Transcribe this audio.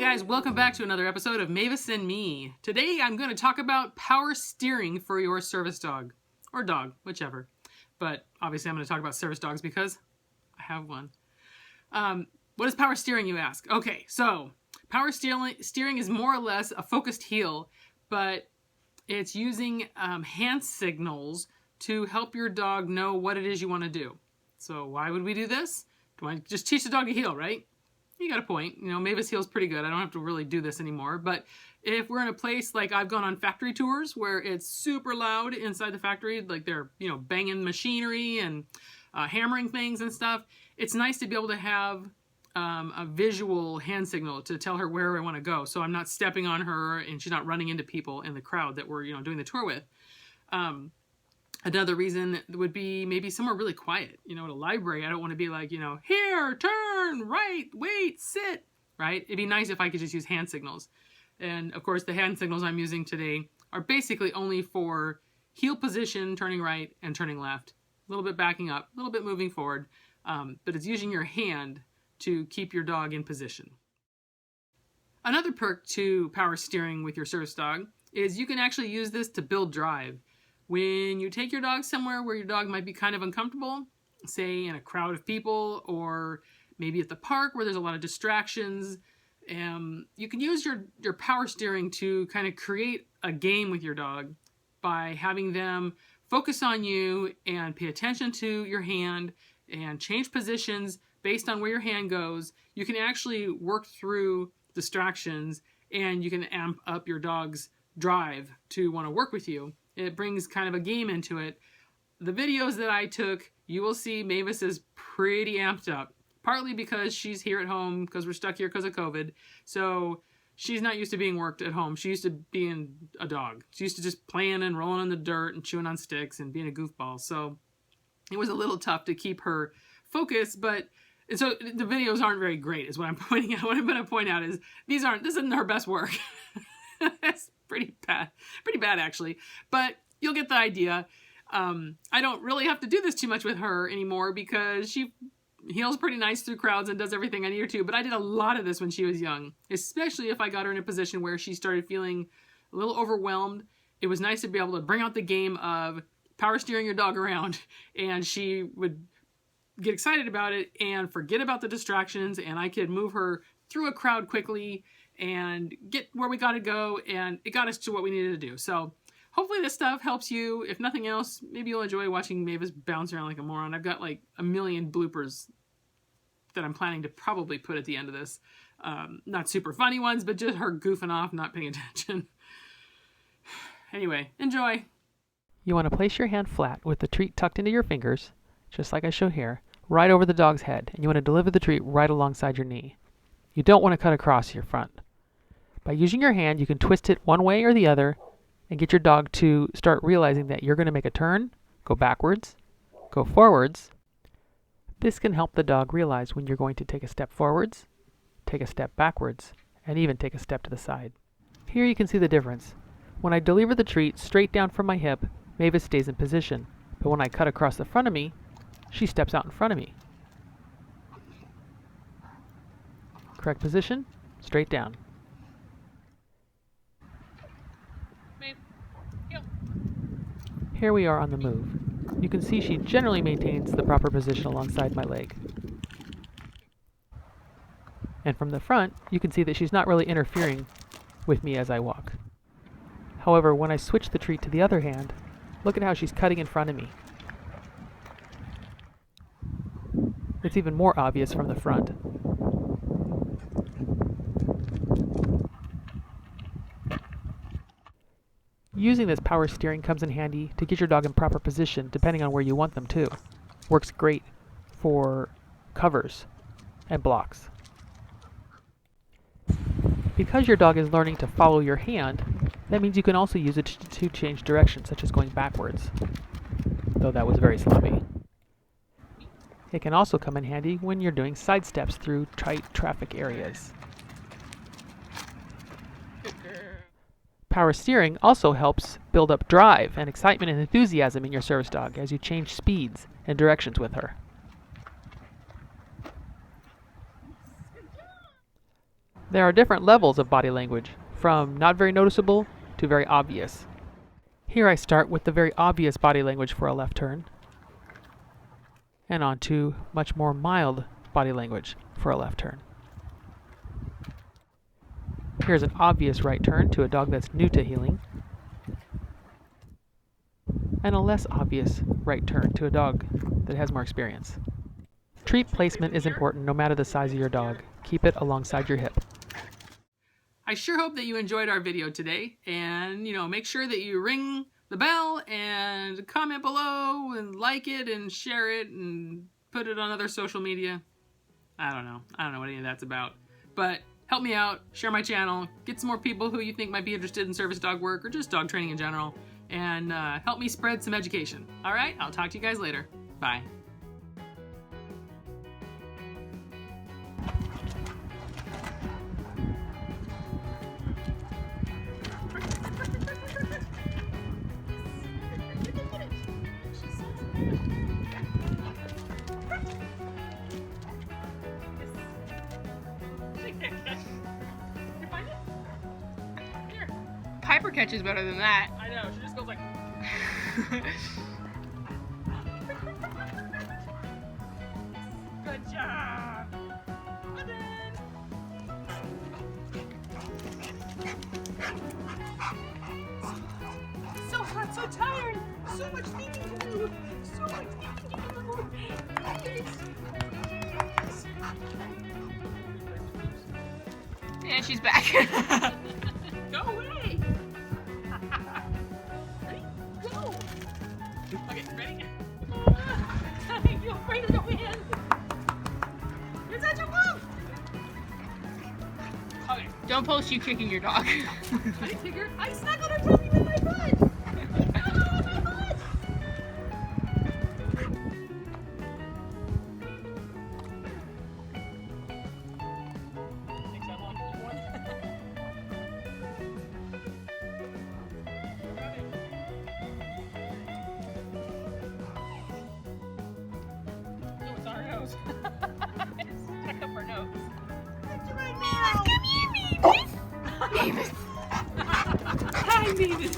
guys, welcome back to another episode of Mavis and Me. Today I'm going to talk about power steering for your service dog. Or dog, whichever. But obviously I'm going to talk about service dogs because I have one. What is power steering, you ask? Okay, so power steering is more or less a focused heel, but it's using hand signals to help your dog know what it is you want to do. So why would we do this? Do I just teach the dog to heel, right? You got a point. You know, Mavis heels pretty good. I don't have to really do this anymore. But if we're in a place like I've gone on factory tours where it's super loud inside the factory, like they're, you know, banging machinery and hammering things and stuff, it's nice to be able to have a visual hand signal to tell her where I want to go. So I'm not stepping on her and she's not running into people in the crowd that we're, you know, doing the tour with. Another reason would be maybe somewhere really quiet. You know, at a library, I don't want to be like, you know, here, turn, right, wait, sit, right? It'd be nice if I could just use hand signals. And of course, the hand signals I'm using today are basically only for heel position, turning right and turning left. A little bit backing up, a little bit moving forward. But it's using your hand to keep your dog in position. Another perk to power steering with your service dog is you can actually use this to build drive. When you take your dog somewhere where your dog might be kind of uncomfortable, say in a crowd of people or maybe at the park where there's a lot of distractions, you can use your power steering to kind of create a game with your dog by having them focus on you and pay attention to your hand and change positions based on where your hand goes. You can actually work through distractions and you can amp up your dog's drive to want to work with you. It brings kind of a game into it. The videos that I took, you will see Mavis is pretty amped up. Partly because she's here at home because we're stuck here because of COVID. So she's not used to being worked at home. She used to being a dog. She used to just playing and rolling in the dirt and chewing on sticks and being a goofball. So it was a little tough to keep her focused, and so the videos aren't very great is what I'm pointing out. What I'm going to point out is this isn't her best work. It's pretty bad actually, but you'll get the idea. I don't really have to do this too much with her anymore because she heels pretty nice through crowds and does everything I need her to, but I did a lot of this when she was young, especially if I got her in a position where she started feeling a little overwhelmed. It was nice to be able to bring out the game of power steering your dog around, and she would get excited about it and forget about the distractions, and I could move her through a crowd quickly and get where we got to go, and it got us to what we needed to do. So hopefully this stuff helps you. If nothing else, maybe you'll enjoy watching Mavis bounce around like a moron. I've got like a million bloopers that I'm planning to probably put at the end of this. Not super funny ones, but just her goofing off, not paying attention. Anyway, enjoy. You want to place your hand flat with the treat tucked into your fingers, just like I show here, right over the dog's head, and you want to deliver the treat right alongside your knee. You don't want to cut across your front. By using your hand, you can twist it one way or the other and get your dog to start realizing that you're going to make a turn, go backwards, go forwards. This can help the dog realize when you're going to take a step forwards, take a step backwards, and even take a step to the side. Here you can see the difference. When I deliver the treat straight down from my hip, Mavis stays in position, but when I cut across the front of me, she steps out in front of me. Correct position, straight down. Here we are on the move. You can see she generally maintains the proper position alongside my leg. And from the front, you can see that she's not really interfering with me as I walk. However, when I switch the treat to the other hand, look at how she's cutting in front of me. It's even more obvious from the front. Using this power steering comes in handy to get your dog in proper position depending on where you want them to. Works great for covers and blocks. Because your dog is learning to follow your hand, that means you can also use it to change direction, such as going backwards, though that was very sloppy. It can also come in handy when you're doing side steps through tight traffic areas. Power steering also helps build up drive and excitement and enthusiasm in your service dog as you change speeds and directions with her. There are different levels of body language, from not very noticeable to very obvious. Here I start with the very obvious body language for a left turn, and on to much more mild body language for a left turn. Here's an obvious right turn to a dog that's new to heeling, and a less obvious right turn to a dog that has more experience. Treat placement is important no matter the size of your dog. Keep it alongside your hip. I sure hope that you enjoyed our video today, and make sure that you ring the bell and comment below and like it and share it and put it on other social media. I don't know what any of that's about, but help me out, share my channel, get some more people who you think might be interested in service dog work or just dog training in general, and help me spread some education. All right, I'll talk to you guys later. Bye. Piper catches better than that. I know, she just goes like... Good job! So hot, so tired, so much needing to do, so much needing to do. And she's back. Go away! Ready? Go! Okay, ready? You're afraid of the wind! You're such a wolf! Okay. Don't post you kicking your dog. I didn't kick her. I snuggled her tummy with my butt! Oh, my butt! Takes that long to hold one. Oh, it's our nose. It's stuck up our nose. Mavis, come here, Mavis! Mavis! Hi, Mavis!